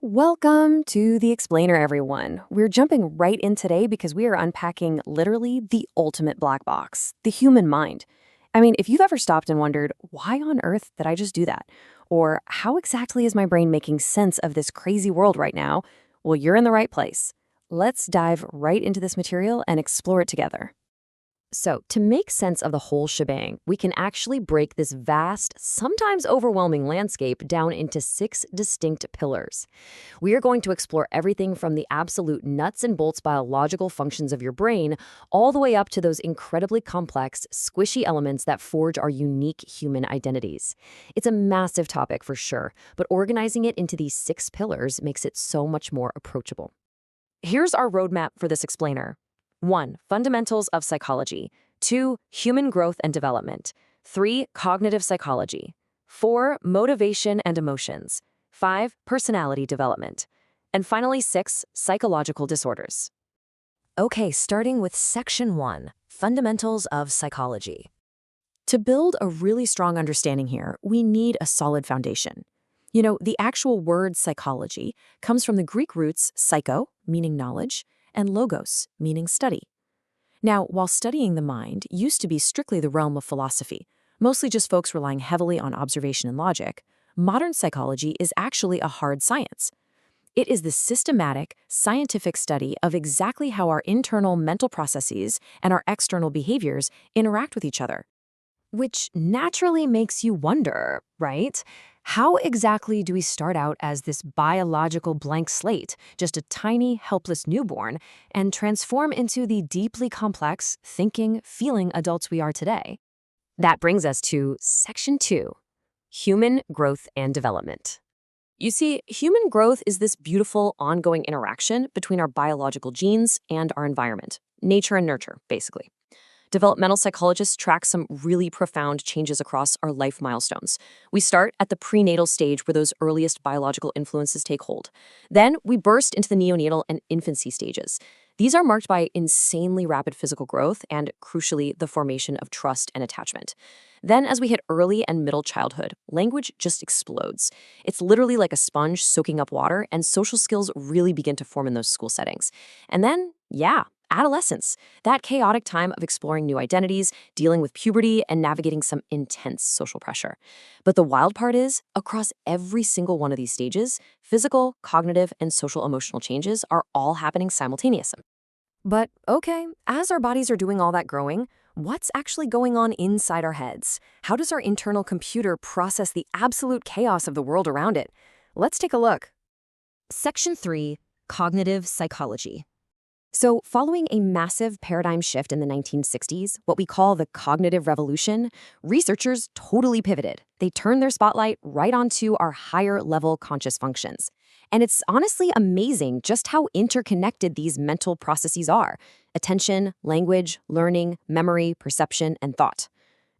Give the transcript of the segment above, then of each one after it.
Welcome to The Explainer, everyone. We're jumping right in today because we are unpacking literally the ultimate black box, the human mind. I mean, if you've ever stopped and wondered, why on earth did I just do that? Or how exactly is my brain making sense of this crazy world right now? Well, you're in the right place. Let's dive right into this material and explore it together. So, to make sense of the whole shebang, we can actually break this vast, sometimes overwhelming landscape down into 6 distinct pillars. We are going to explore everything from the absolute nuts and bolts biological functions of your brain all the way up to those incredibly complex, squishy elements that forge our unique human identities. It's a massive topic for sure, but organizing it into these 6 pillars makes it so much more approachable. Here's our roadmap for this explainer. 1. Fundamentals of psychology. 2. Human growth and development. 3. Cognitive psychology. 4. Motivation and emotions. 5. Personality development. And finally, 6. Psychological disorders. Okay, starting with Section 1, Fundamentals of Psychology. To build a really strong understanding here, we need a solid foundation. You know, the actual word psychology comes from the Greek roots psycho, meaning knowledge, and logos, meaning study. Now, while studying the mind used to be strictly the realm of philosophy, mostly just folks relying heavily on observation and logic, modern psychology is actually a hard science. It is the systematic, scientific study of exactly how our internal mental processes and our external behaviors interact with each other. Which naturally makes you wonder, right? How exactly do we start out as this biological blank slate, just a tiny, helpless newborn, and transform into the deeply complex, thinking, feeling adults we are today? That brings us to Section 2, Human Growth and Development. You see, human growth is this beautiful, ongoing interaction between our biological genes and our environment, nature and nurture, basically. Developmental psychologists track some really profound changes across our life milestones. We start at the prenatal stage where those earliest biological influences take hold. Then we burst into the neonatal and infancy stages. These are marked by insanely rapid physical growth and, crucially, the formation of trust and attachment. Then, as we hit early and middle childhood, language just explodes. It's literally like a sponge soaking up water, and social skills really begin to form in those school settings. And then, adolescence, that chaotic time of exploring new identities, dealing with puberty, and navigating some intense social pressure. But the wild part is, across every single one of these stages, physical, cognitive, and social emotional changes are all happening simultaneously. But okay, as our bodies are doing all that growing, what's actually going on inside our heads? How does our internal computer process the absolute chaos of the world around it? Let's take a look. Section 3, Cognitive Psychology. So, following a massive paradigm shift in the 1960s, what we call the cognitive revolution, researchers totally pivoted. They turned their spotlight right onto our higher level conscious functions. And it's honestly amazing just how interconnected these mental processes are: attention, language, learning, memory, perception, and thought.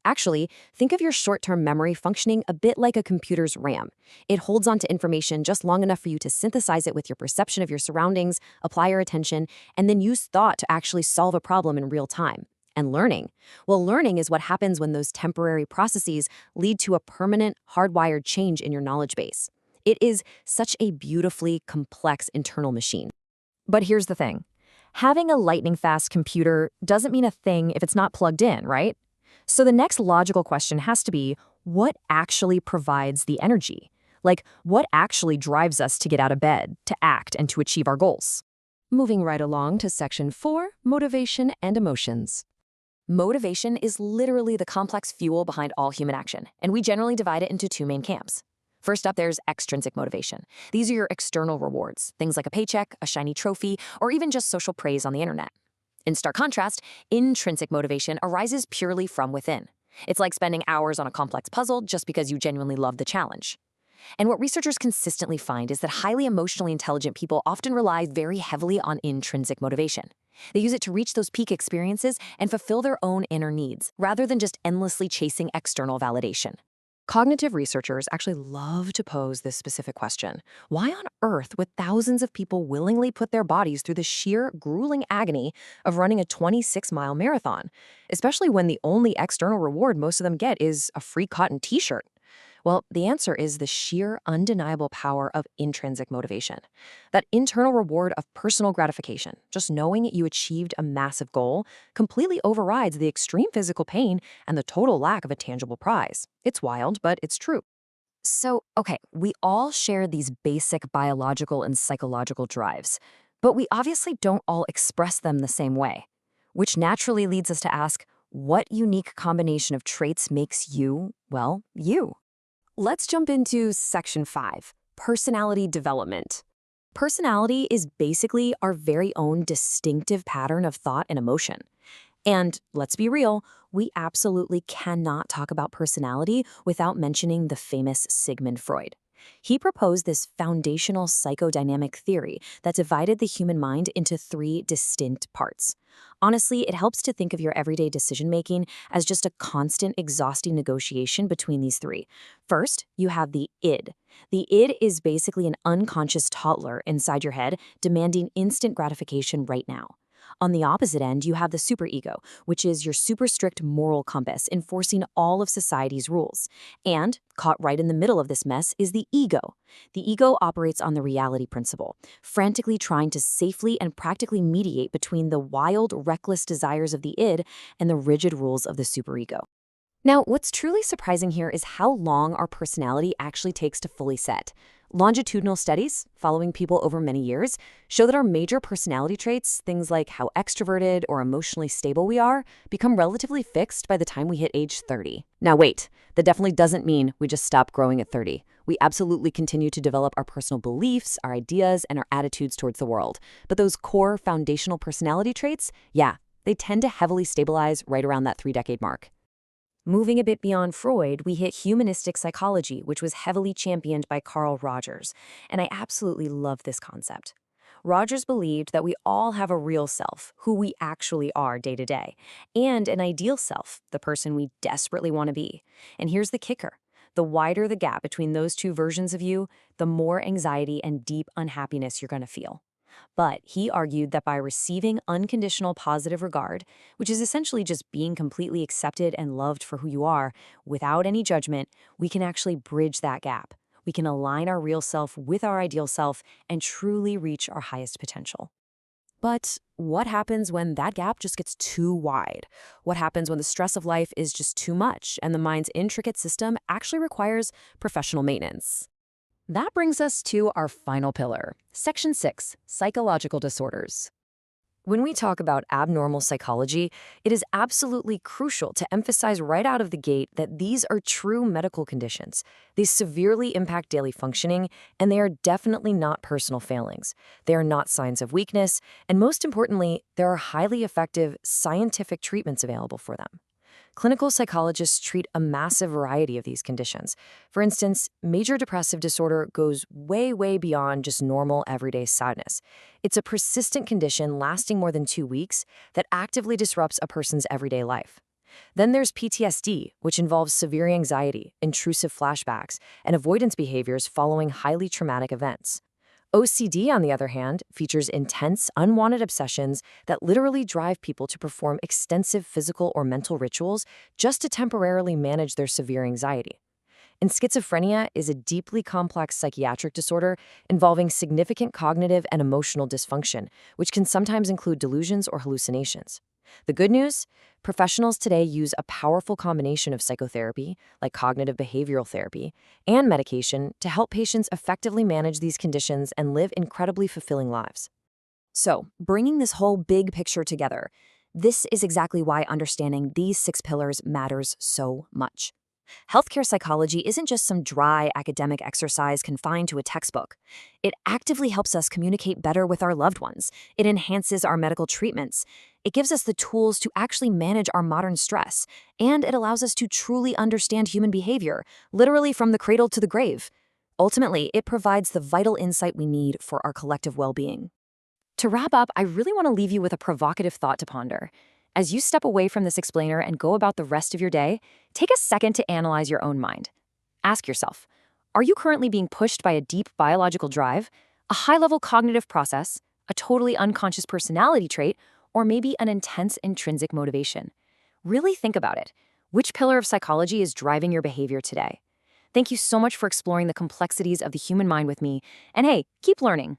Actually, think of your short-term memory functioning a bit like a computer's RAM. It holds onto information just long enough for you to synthesize it with your perception of your surroundings, apply your attention, and then use thought to actually solve a problem in real time. And learning? Well, learning is what happens when those temporary processes lead to a permanent, hardwired change in your knowledge base. It is such a beautifully complex internal machine. But here's the thing. Having a lightning-fast computer doesn't mean a thing if it's not plugged in, right? So the next logical question has to be, what actually provides the energy? Like, what actually drives us to get out of bed, to act, and to achieve our goals? Moving right along to Section 4, Motivation and Emotions. Motivation is literally the complex fuel behind all human action, and we generally divide it into 2 main camps. First up, there's extrinsic motivation. These are your external rewards, things like a paycheck, a shiny trophy, or even just social praise on the internet. In stark contrast, intrinsic motivation arises purely from within. It's like spending hours on a complex puzzle just because you genuinely love the challenge. And what researchers consistently find is that highly emotionally intelligent people often rely very heavily on intrinsic motivation. They use it to reach those peak experiences and fulfill their own inner needs, rather than just endlessly chasing external validation. Cognitive researchers actually love to pose this specific question. Why on earth would thousands of people willingly put their bodies through the sheer, grueling agony of running a 26-mile marathon, especially when the only external reward most of them get is a free cotton t-shirt? Well, the answer is the sheer, undeniable power of intrinsic motivation. That internal reward of personal gratification, just knowing you achieved a massive goal, completely overrides the extreme physical pain and the total lack of a tangible prize. It's wild, but it's true. So, okay, we all share these basic biological and psychological drives, but we obviously don't all express them the same way, which naturally leads us to ask, what unique combination of traits makes you, well, you? Let's jump into Section 5, Personality Development. Personality is basically our very own distinctive pattern of thought and emotion. And let's be real, we absolutely cannot talk about personality without mentioning the famous Sigmund Freud. He proposed this foundational psychodynamic theory that divided the human mind into three distinct parts. Honestly, it helps to think of your everyday decision-making as just a constant, exhausting negotiation between these three. First, you have the id. The id is basically an unconscious toddler inside your head demanding instant gratification right now. On the opposite end, you have the superego, which is your super strict moral compass enforcing all of society's rules. And, caught right in the middle of this mess, is the ego. The ego operates on the reality principle, frantically trying to safely and practically mediate between the wild, reckless desires of the id and the rigid rules of the superego. Now, what's truly surprising here is how long our personality actually takes to fully set. Longitudinal studies, following people over many years, show that our major personality traits, things like how extroverted or emotionally stable we are, become relatively fixed by the time we hit age 30. Now wait, that definitely doesn't mean we just stop growing at 30. We absolutely continue to develop our personal beliefs, our ideas, and our attitudes towards the world. But those core foundational personality traits, yeah, they tend to heavily stabilize right around that 3-decade mark. Moving a bit beyond Freud, we hit humanistic psychology, which was heavily championed by Carl Rogers, and I absolutely love this concept. Rogers believed that we all have a real self, who we actually are day to day, and an ideal self, the person we desperately want to be. And here's the kicker. The wider the gap between those two versions of you, the more anxiety and deep unhappiness you're going to feel. But he argued that by receiving unconditional positive regard, which is essentially just being completely accepted and loved for who you are, without any judgment, we can actually bridge that gap. We can align our real self with our ideal self and truly reach our highest potential. But what happens when that gap just gets too wide? What happens when the stress of life is just too much and the mind's intricate system actually requires professional maintenance? That brings us to our final pillar, Section 6, Psychological Disorders. When we talk about abnormal psychology, it is absolutely crucial to emphasize right out of the gate that these are true medical conditions. They severely impact daily functioning, and they are definitely not personal failings. They are not signs of weakness, and most importantly, there are highly effective scientific treatments available for them. Clinical psychologists treat a massive variety of these conditions. For instance, major depressive disorder goes way, way beyond just normal everyday sadness. It's a persistent condition lasting more than 2 weeks that actively disrupts a person's everyday life. Then there's PTSD, which involves severe anxiety, intrusive flashbacks, and avoidance behaviors following highly traumatic events. OCD, on the other hand, features intense, unwanted obsessions that literally drive people to perform extensive physical or mental rituals just to temporarily manage their severe anxiety. And schizophrenia is a deeply complex psychiatric disorder involving significant cognitive and emotional dysfunction, which can sometimes include delusions or hallucinations. The good news? Professionals today use a powerful combination of psychotherapy, like cognitive behavioral therapy, and medication to help patients effectively manage these conditions and live incredibly fulfilling lives. So, bringing this whole big picture together, this is exactly why understanding these 6 pillars matters so much. Healthcare psychology isn't just some dry academic exercise confined to a textbook. It actively helps us communicate better with our loved ones. It enhances our medical treatments. It gives us the tools to actually manage our modern stress. And it allows us to truly understand human behavior, literally from the cradle to the grave. Ultimately, it provides the vital insight we need for our collective well-being. To wrap up, I really want to leave you with a provocative thought to ponder. As you step away from this explainer and go about the rest of your day, take a second to analyze your own mind. Ask yourself, are you currently being pushed by a deep biological drive, a high-level cognitive process, a totally unconscious personality trait, or maybe an intense intrinsic motivation? Really think about it. Which pillar of psychology is driving your behavior today? Thank you so much for exploring the complexities of the human mind with me. And hey, keep learning.